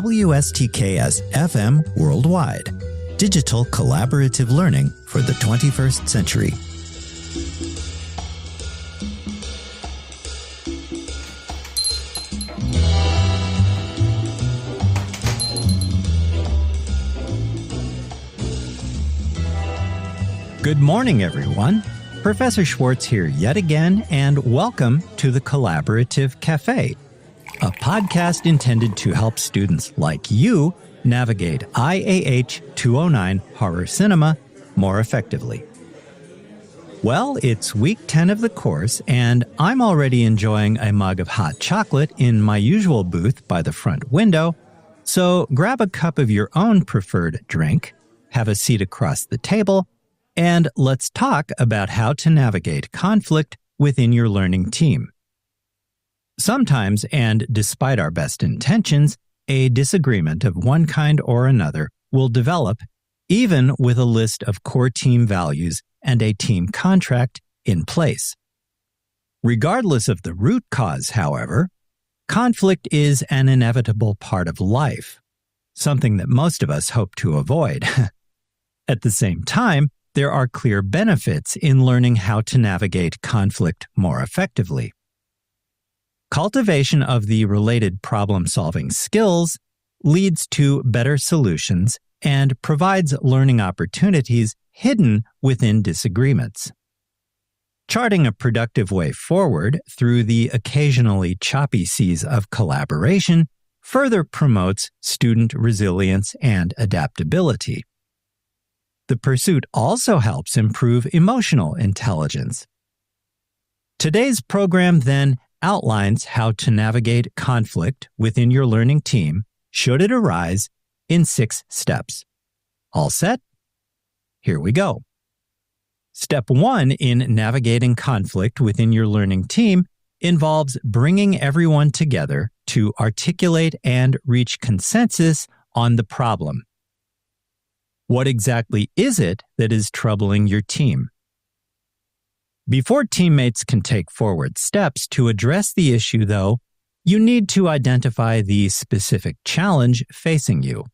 WSTKS-FM Worldwide. Digital collaborative learning for the 21st century. Good morning, everyone. Professor Schwartz here yet again, and welcome to the Collaborative Café, a podcast intended to help students like you navigate IAH 209 horror cinema more effectively. Well, it's week 10 of the course, and I'm already enjoying a mug of hot chocolate in my usual booth by the front window, so grab a cup of your own preferred drink, have a seat across the table, and let's talk about how to navigate conflict within your learning team. Sometimes, and despite our best intentions, a disagreement of one kind or another will develop, even with a list of core team values and a team contract in place. Regardless of the root cause, however, conflict is an inevitable part of life, something that most of us hope to avoid. At the same time, there are clear benefits in learning how to navigate conflict more effectively. Cultivation of the related problem-solving skills leads to better solutions and provides learning opportunities hidden within disagreements. Charting a productive way forward through the occasionally choppy seas of collaboration further promotes student resilience and adaptability. The pursuit also helps improve emotional intelligence. Today's program then outlines how to navigate conflict within your learning team, should it arise, in 6 steps. All set? Here we go. Step 1 in navigating conflict within your learning team involves bringing everyone together to articulate and reach consensus on the problem. What exactly is it that is troubling your team? Before teammates can take forward steps to address the issue, though, you need to identify the specific challenge facing you.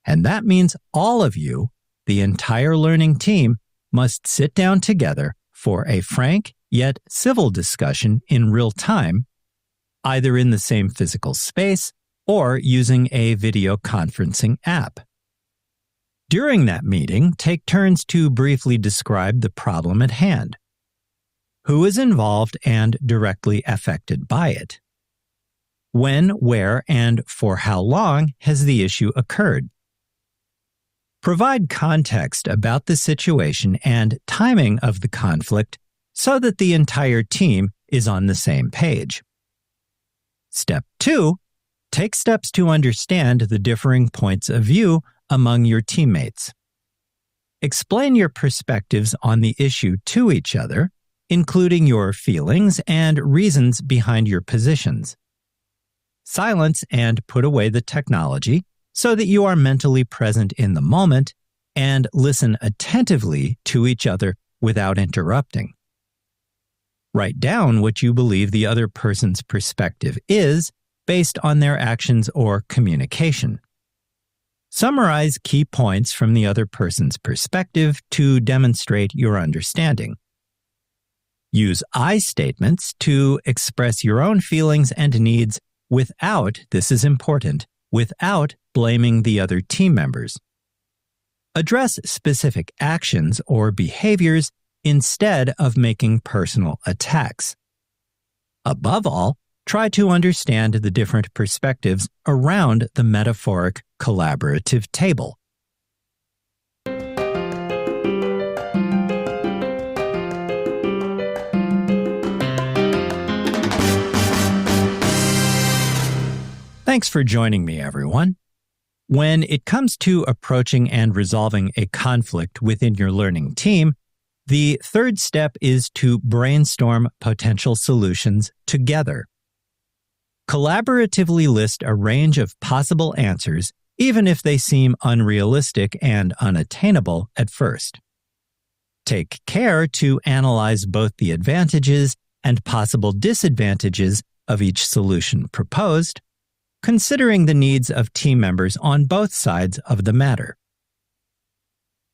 And that means all of you, the entire learning team, must sit down together for a frank yet civil discussion in real time, either in the same physical space or using a video conferencing app. During that meeting, take turns to briefly describe the problem at hand. Who is involved and directly affected by it? When, where, and for how long has the issue occurred? Provide context about the situation and timing of the conflict so that the entire team is on the same page. Step 2, take steps to understand the differing points of view among your teammates. Explain your perspectives on the issue to each other, including your feelings and reasons behind your positions. Silence and put away the technology so that you are mentally present in the moment and listen attentively to each other without interrupting. Write down what you believe the other person's perspective is based on their actions or communication. Summarize key points from the other person's perspective to demonstrate your understanding. Use I statements to express your own feelings and needs without, this is important, without blaming the other team members. Address specific actions or behaviors instead of making personal attacks. Above all, try to understand the different perspectives around the metaphoric collaborative table. Thanks for joining me, everyone. When it comes to approaching and resolving a conflict within your learning team, the third step is to brainstorm potential solutions together. Collaboratively list a range of possible answers, even if they seem unrealistic and unattainable at first. Take care to analyze both the advantages and possible disadvantages of each solution proposed, considering the needs of team members on both sides of the matter.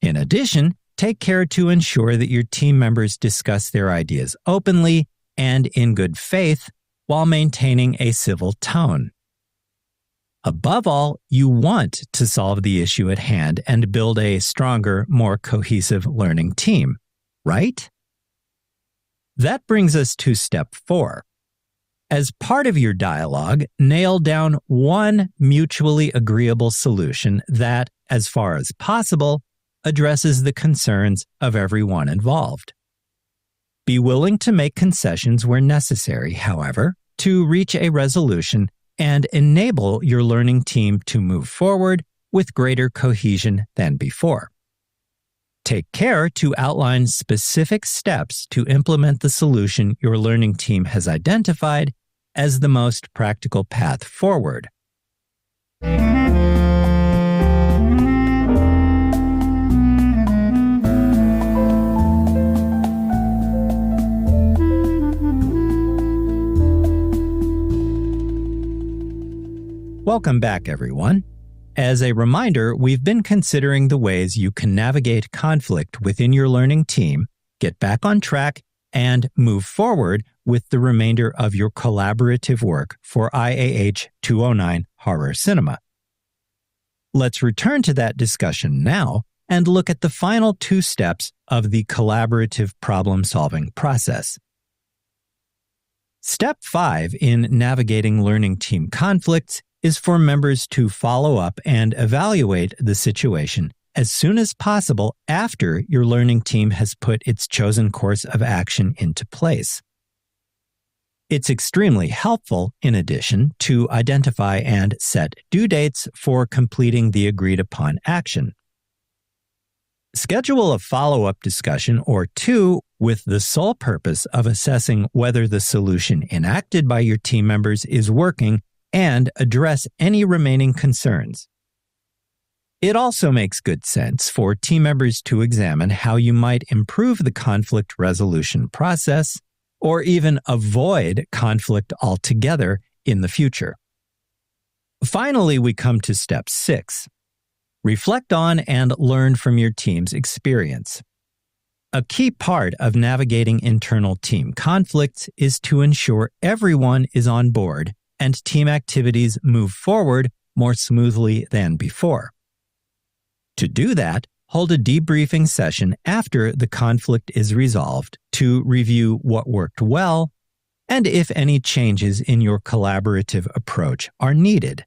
In addition, take care to ensure that your team members discuss their ideas openly and in good faith while maintaining a civil tone. Above all, you want to solve the issue at hand and build a stronger, more cohesive learning team, right? That brings us to step 4. As part of your dialogue, nail down one mutually agreeable solution that, as far as possible, addresses the concerns of everyone involved. Be willing to make concessions where necessary, however, to reach a resolution and enable your learning team to move forward with greater cohesion than before. Take care to outline specific steps to implement the solution your learning team has identified as the most practical path forward. Welcome back, everyone. As a reminder, we've been considering the ways you can navigate conflict within your learning team, get back on track, and move forward with the remainder of your collaborative work for IAH 209 Horror Cinema. Let's return to that discussion now and look at the final 2 steps of the collaborative problem-solving process. Step 5 in navigating learning team conflicts is for members to follow up and evaluate the situation as soon as possible after your learning team has put its chosen course of action into place. It's extremely helpful, in addition, to identify and set due dates for completing the agreed-upon action. Schedule a follow-up discussion or 2 with the sole purpose of assessing whether the solution enacted by your team members is working and address any remaining concerns. It also makes good sense for team members to examine how you might improve the conflict resolution process or even avoid conflict altogether in the future. Finally, we come to step 6. Reflect on and learn from your team's experience. A key part of navigating internal team conflicts is to ensure everyone is on board and team activities move forward more smoothly than before. To do that, hold a debriefing session after the conflict is resolved to review what worked well and if any changes in your collaborative approach are needed.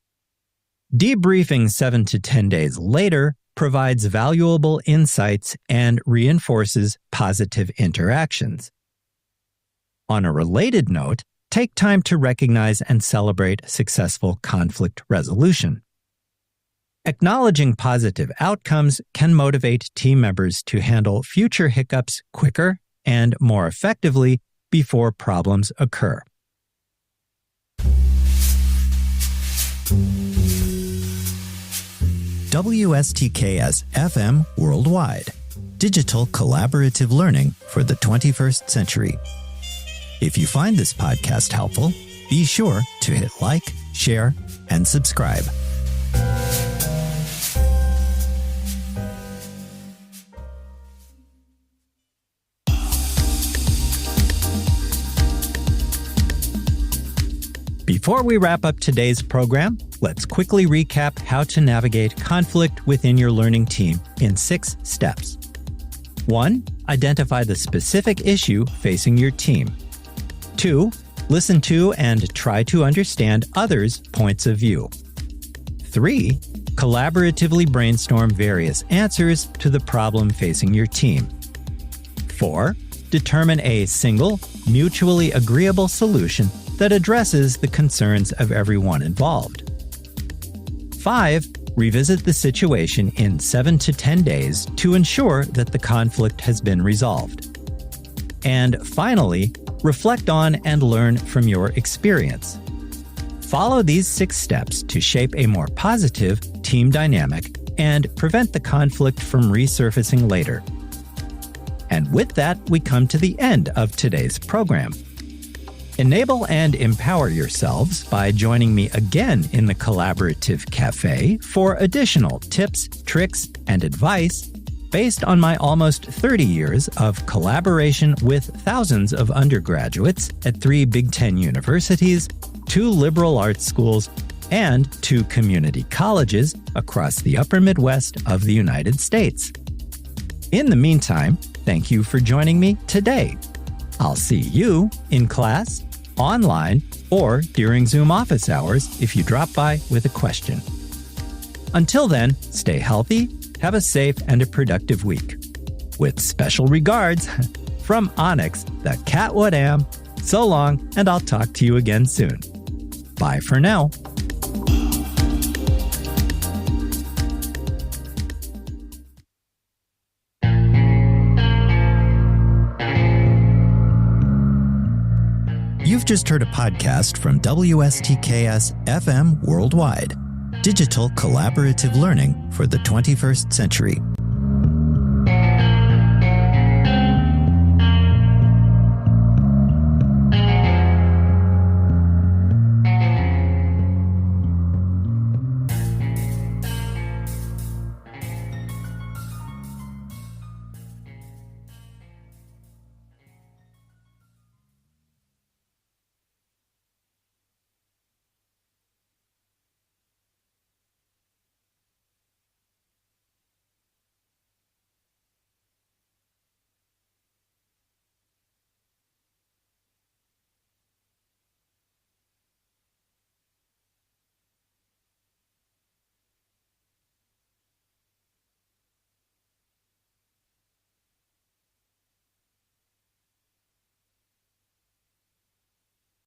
Debriefing 7 to 10 days later provides valuable insights and reinforces positive interactions. On a related note, take time to recognize and celebrate successful conflict resolution. Acknowledging positive outcomes can motivate team members to handle future hiccups quicker and more effectively before problems occur. WSTKS-FM Worldwide. Digital collaborative learning for the 21st century. If you find this podcast helpful, be sure to hit like, share, and subscribe. Before we wrap up today's program, let's quickly recap how to navigate conflict within your learning team in 6 steps. 1. Identify the specific issue facing your team. 2. Listen to and try to understand others' points of view. 3. Collaboratively brainstorm various answers to the problem facing your team. 4. Determine a single, mutually agreeable solution that addresses the concerns of everyone involved. 5. Revisit the situation in 7 to 10 days to ensure that the conflict has been resolved. And finally, reflect on and learn from your experience. Follow these 6 steps to shape a more positive team dynamic and prevent the conflict from resurfacing later. And with that, we come to the end of today's program. Enable and empower yourselves by joining me again in the Collaborative Café for additional tips, tricks, and advice based on my almost 30 years of collaboration with thousands of undergraduates at 3 Big Ten universities, 2 liberal arts schools, and 2 community colleges across the upper Midwest of the United States. In the meantime, thank you for joining me today. I'll see you in class, online, or during Zoom office hours if you drop by with a question. Until then, stay healthy, have a safe and a productive week. With special regards from Onyx, the cat what am. So long, and I'll talk to you again soon. Bye for now. You've just heard a podcast from WSTKS-FM Worldwide, digital collaborative learning for the 21st century.